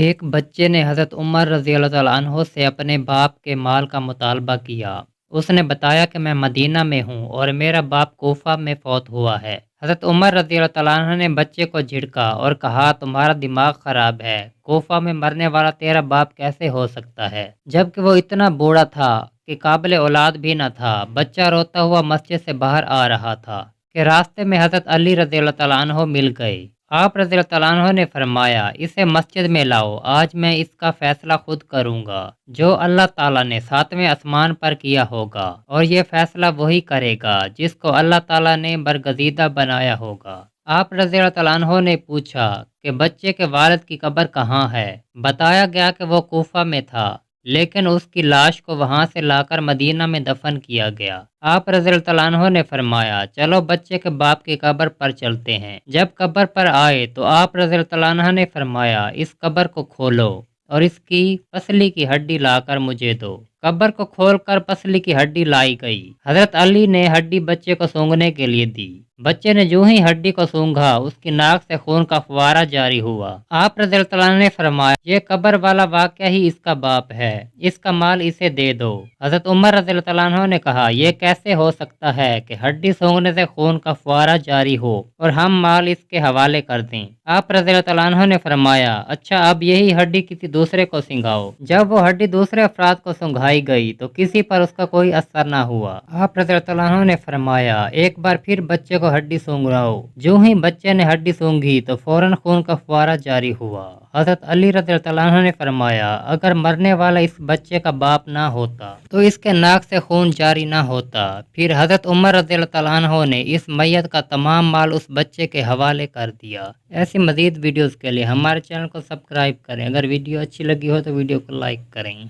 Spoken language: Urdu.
ایک بچے نے حضرت عمر رضی اللہ تعالیٰ عنہ سے اپنے باپ کے مال کا مطالبہ کیا۔ اس نے بتایا کہ میں مدینہ میں ہوں اور میرا باپ کوفہ میں فوت ہوا ہے۔ حضرت عمر رضی اللہ تعالیٰ عنہ نے بچے کو جھڑکا اور کہا، تمہارا دماغ خراب ہے، کوفہ میں مرنے والا تیرا باپ کیسے ہو سکتا ہے، جبکہ وہ اتنا بوڑھا تھا کہ قابل اولاد بھی نہ تھا۔ بچہ روتا ہوا مسجد سے باہر آ رہا تھا کہ راستے میں حضرت علی رضی اللہ تعالیٰ عنہ مل گئے۔ آپ رضی اللہ تعالیٰ عنہ نے فرمایا، اسے مسجد میں لاؤ، آج میں اس کا فیصلہ خود کروں گا جو اللہ تعالیٰ نے ساتویں آسمان پر کیا ہوگا، اور یہ فیصلہ وہی کرے گا جس کو اللہ تعالیٰ نے برگزیدہ بنایا ہوگا۔ آپ رضی اللہ تعالیٰ عنہ نے پوچھا کہ بچے کے والد کی قبر کہاں ہے؟ بتایا گیا کہ وہ کوفہ میں تھا، لیکن اس کی لاش کو وہاں سے لا کر مدینہ میں دفن کیا گیا۔ آپ رضی اللہ تعالیٰ عنہ نے فرمایا، چلو بچے کے باپ کی قبر پر چلتے ہیں۔ جب قبر پر آئے تو آپ رضی اللہ تعالیٰ عنہ نے فرمایا، اس قبر کو کھولو اور اس کی پسلی کی ہڈی لا کر مجھے دو۔ قبر کو کھول کر پسلی کی ہڈی لائی گئی۔ حضرت علی نے ہڈی بچے کو سونگھنے کے لیے دی۔ بچے نے جو ہی ہڈی کو سونگھا، اس کی ناک سے خون کا فوارہ جاری ہوا۔ آپ رضی اللہ تعالیٰ عنہ نے فرمایا، یہ قبر والا واقعہ ہی اس کا باپ ہے، اس کا مال اسے دے دو۔ حضرت عمر رضی اللہ تعالیٰ عنہ نے کہا، یہ کیسے ہو سکتا ہے کہ ہڈی سونگھنے سے خون کا فوارہ جاری ہو اور ہم مال اس کے حوالے کر دیں؟ آپ رضی اللہ تعالیٰ عنہ نے فرمایا، اچھا اب یہی ہڈی کسی دوسرے کو سنگھاؤ۔ جب وہ ہڈی دوسرے افراد کو سنگھائی گئی تو کسی پر اس کا کوئی اثر نہ ہوا۔ آپ رضی اللہ تعالیٰ عنہ نے فرمایا، ایک بار پھر بچے کو ہڈی سونگھاؤ۔ جو ہی بچے نے ہڈی سونگھی تو فوراً خون کا فوارہ جاری ہوا۔ حضرت علی رضی اللہ تعالیٰ عنہ نے فرمایا، اگر مرنے والا اس بچے کا باپ نہ ہوتا تو اس کے ناک سے خون جاری نہ ہوتا۔ پھر حضرت عمر رضی اللہ تعالیٰ عنہ نے اس میت کا تمام مال اس بچے کے حوالے کر دیا۔ ایسی مزید ویڈیوز کے لیے ہمارے چینل کو سبسکرائب کریں۔ اگر ویڈیو اچھی لگی ہو تو ویڈیو کو لائک کریں۔